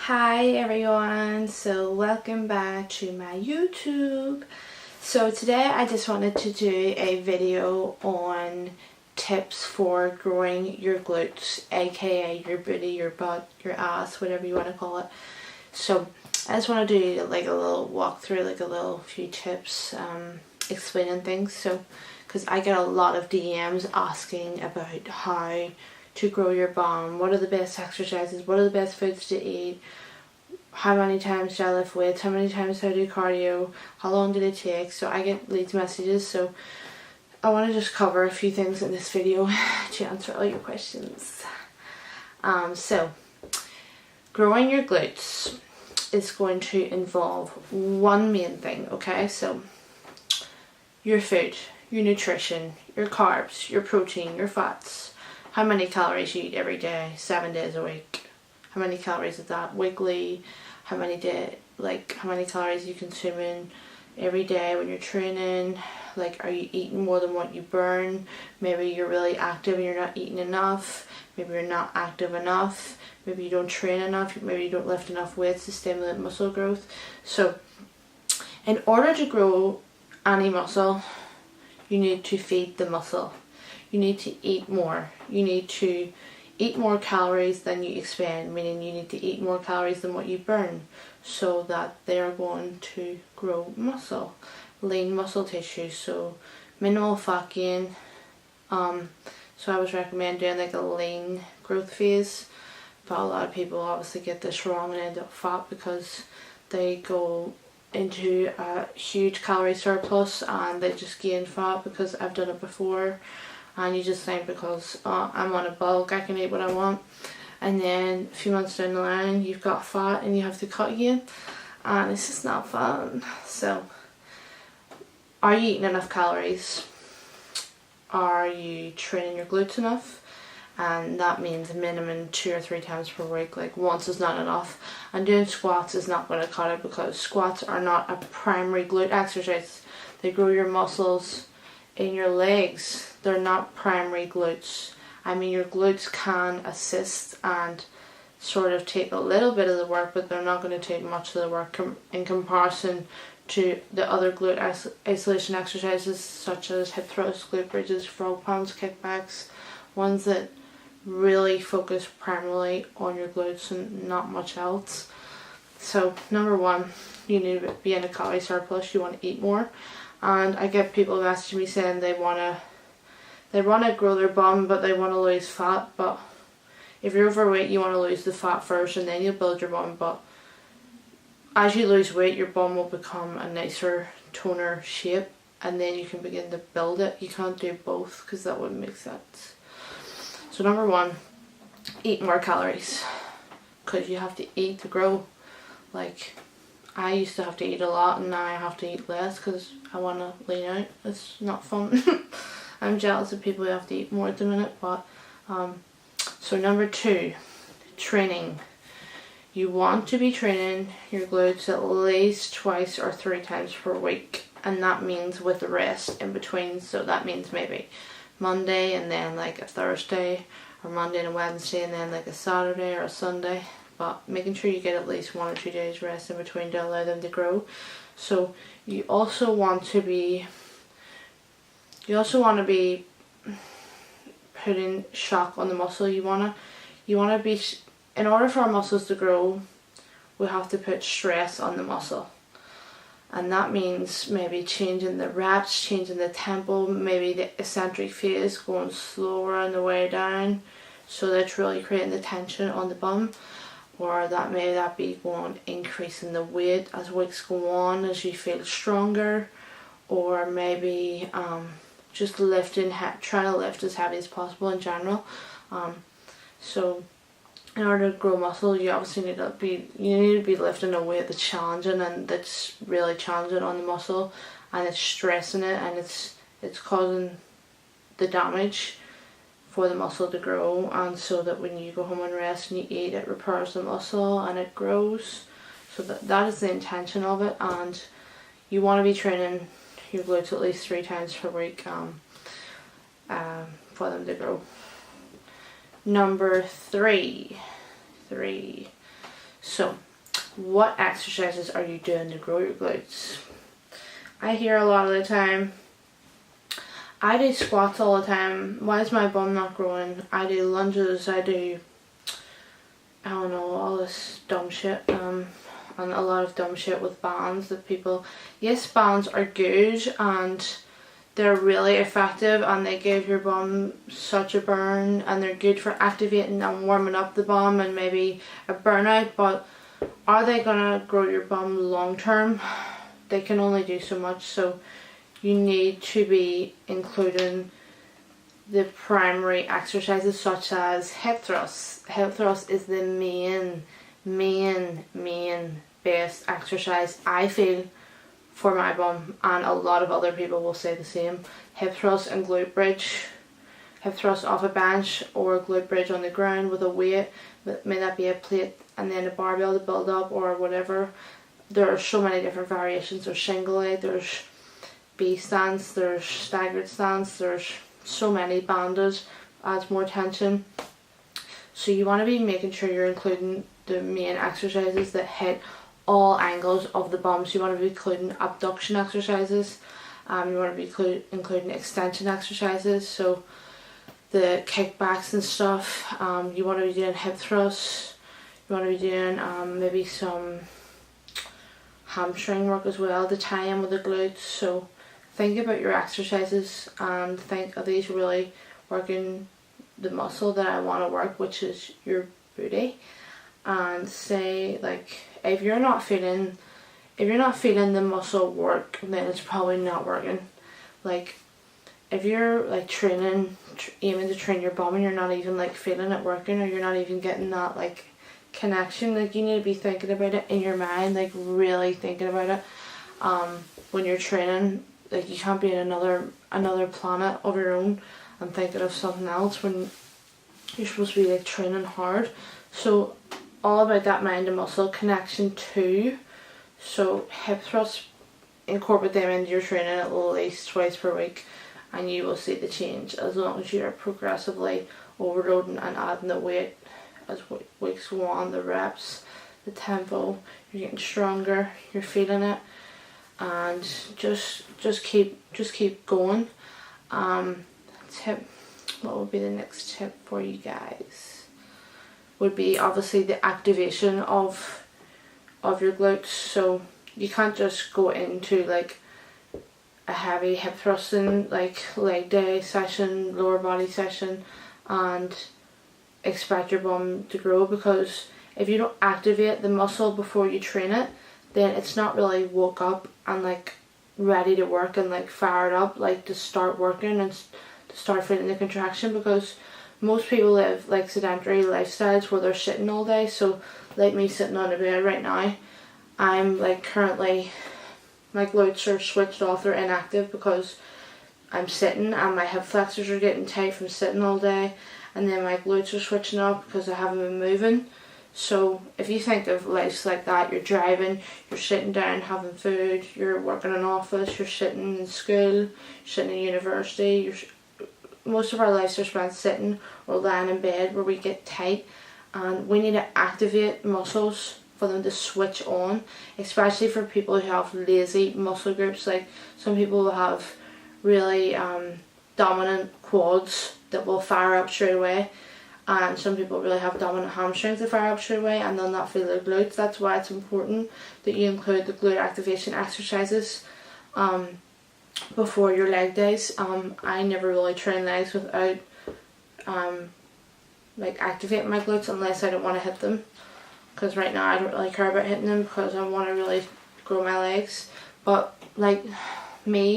Hi everyone, so welcome back to my YouTube. So today I just wanted to do a video on tips for growing your glutes, aka your booty, your butt, your ass, whatever you want to call it. So I just want to do like a little walkthrough, like a little few tips, explaining things. So because I get a lot of DMs asking about how to grow your bum, what are the best exercises, what are the best foods to eat, how many times do I lift weights, how many times do I do cardio, how long did it take. So I get these messages, so I want to just cover a few things in this video to answer all your questions. So growing your glutes is going to involve one main thing, okay? So your food, your nutrition, your carbs, your protein, your fats, how many calories you eat every day, 7 days a week, how many calories is that weekly, how many calories you consuming every day when you're training, like are you eating more than what you burn, maybe you're really active and you're not eating enough, maybe you're not active enough, maybe you don't train enough, maybe you don't lift enough weights to stimulate muscle growth. So in order to grow any muscle, you need to feed the muscle. You need to eat more. You need to eat more calories than you expend, meaning you need to eat more calories than what you burn, so that they are going to grow muscle, lean muscle tissue, so minimal fat gain. So I always recommend doing like a lean growth phase, but a lot of people obviously get this wrong and end up fat because they go into a huge calorie surplus and they just gain fat, because I've done it before. And you just think because I'm on a bulk, I can eat what I want, and then a few months down the line you've got fat and you have to cut again, and it's just not fun. So are you eating enough calories? Are you training your glutes enough? And that means a minimum 2 or 3 times per week. Like once is not enough, and doing squats is not going to cut it, because squats are not a primary glute exercise. They grow your muscles in your legs. They're not primary glutes. I mean, your glutes can assist and sort of take a little bit of the work, but they're not going to take much of the work in comparison to the other glute isolation exercises, such as hip thrusts, glute bridges, frog pumps, kickbacks, ones that really focus primarily on your glutes and not much else. So number one, you need to be in a calorie surplus. You want to eat more. And I get people messaging me saying they want to grow their bum, but they want to lose fat. But if you're overweight, you want to lose the fat first and then you'll build your bum. But as you lose weight, your bum will become a nicer toner shape, and then you can begin to build it. You can't do both, because that wouldn't make sense. So number one, eat more calories, because you have to eat to grow. Like I used to have to eat a lot, and now I have to eat less because I want to lean out. It's not fun. I'm jealous of people who have to eat more at the minute. But so number two, training. You want to be training your glutes at least 2 or 3 times per week, and that means with a rest in between. So that means maybe Monday and then like a Thursday, or Monday and a Wednesday and then like a Saturday or a Sunday. But making sure you get at least 1 or 2 days rest in between to allow them to grow. So you also want to be putting shock on the muscle. You wanna be, in order for our muscles to grow, we have to put stress on the muscle. And that means maybe changing the reps, changing the tempo, maybe the eccentric phase, going slower on the way down, so that's really creating the tension on the bum. Or that be going increasing the weight as weeks go on, as you feel stronger. Or maybe just lifting, trying to lift as heavy as possible in general. So in order to grow muscle, you obviously need to be lifting a weight that's challenging, and that's really challenging on the muscle, and it's stressing it, and it's causing the damage for the muscle to grow. And so that when you go home and rest and you eat, it repairs the muscle and it grows. So that is the intention of it. And you want to be training your glutes at least 3 times per week for them to grow. Number three. So, what exercises are you doing to grow your glutes? I hear a lot of the time, I do squats all the time. Why is my bum not growing? I do lunges, I don't know, all this dumb shit. And a lot of dumb shit with bands that people, yes, bands are good and they're really effective and they give your bum such a burn and they're good for activating and warming up the bum and maybe a burnout, but are they gonna grow your bum long term? They can only do so much, so you need to be including the primary exercises such as hip thrusts. Hip thrust is the main best exercise I feel for my bum, and a lot of other people will say the same. Hip thrust and glute bridge. Hip thrust off a bench or glute bridge on the ground with a weight, may that be a plate and then a barbell to build up or whatever. There are so many different variations. There's single leg, there's B stance, there's staggered stance, there's so many. Banded adds more tension. So you want to be making sure you're including the main exercises that hit all angles of the bum. So you want to be including abduction exercises, you want to be including extension exercises, so the kickbacks and stuff. You want to be doing hip thrusts, you want to be doing maybe some hamstring work as well to tie in with the glutes. So think about your exercises and think, are these really working the muscle that I want to work, which is your booty? And say, like, if you're not feeling the muscle work, then it's probably not working. Like, if you're like aiming to train your bum and you're not even like feeling it working, or you're not even getting that like connection, like, you need to be thinking about it in your mind, like really thinking about it. When you're training, like, you can't be in another planet of your own and thinking of something else when you're supposed to be like training hard. So all about that mind and muscle connection too. So hip thrusts, incorporate them into your training at least twice per week and you will see the change, as long as you're progressively overloading and adding the weight as weeks go on, the reps, the tempo, you're getting stronger, you're feeling it, and just keep going. What would be the next tip for you guys? Would be obviously the activation of your glutes. So you can't just go into like a heavy hip thrusting like leg day session, lower body session, and expect your bum to grow, because if you don't activate the muscle before you train it, then it's not really woke up and like ready to work and like fired up like to start working and to start feeling the contraction. Because most people live like sedentary lifestyles where they're sitting all day. So like me sitting on a bed right now, I'm like currently, my glutes are switched off, they're inactive because I'm sitting and my hip flexors are getting tight from sitting all day, and then my glutes are switching off because I haven't been moving. So if you think of lives like that, you're driving, you're sitting down having food, you're working in an office, you're sitting in school, you're sitting in university, most of our lives are spent sitting or lying in bed where we get tight, and we need to activate muscles for them to switch on, especially for people who have lazy muscle groups. Like, some people will have really dominant quads that will fire up straight away, and some people really have dominant hamstrings that fire up straight away and they'll not feel their glutes. That's why it's important that you include the glute activation exercises before your leg days. I never really train legs without like activating my glutes, unless I don't want to hit them, because right now I don't really care about hitting them because I want to really grow my legs. But like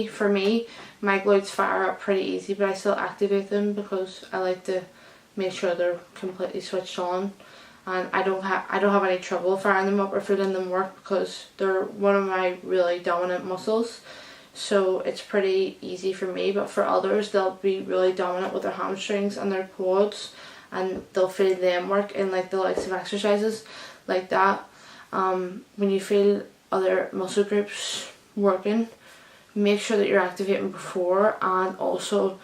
for me, my glutes fire up pretty easy, but I still activate them because I like to make sure they're completely switched on, and I don't have any trouble firing them up or feeling them work because they're one of my really dominant muscles. So it's pretty easy for me, but for others they'll be really dominant with their hamstrings and their quads, and they'll feel them work in like the likes of exercises like that. When you feel other muscle groups working, make sure that you're activating before, and also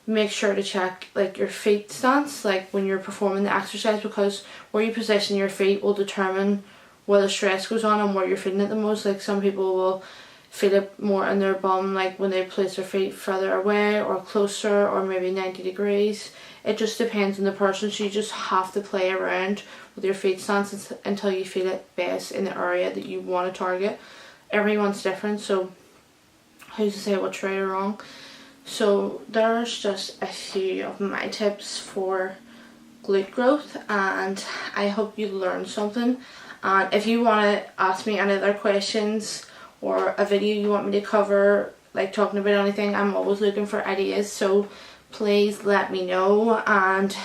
make sure to check like your feet stance, like when you're performing the exercise, because where you position your feet will determine where the stress goes on and where you're feeling it the most. Like some people will feel it more in their bum, like when they place their feet further away or closer, or maybe 90 degrees. It just depends on the person, so you just have to play around with your feet stance until you feel it best in the area that you want to target. Everyone's different, so who's to say what's right or wrong. So there's just a few of my tips for glute growth, and I hope you learned something. And if you want to ask me any other questions or a video you want me to cover, like talking about anything, I'm always looking for ideas, so please let me know, and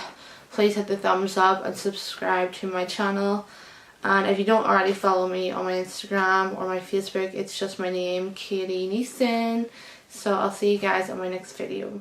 please hit the thumbs up and subscribe to my channel. And if you don't already follow me on my Instagram or my Facebook, it's just my name, Katie Neeson. So I'll see you guys in my next video.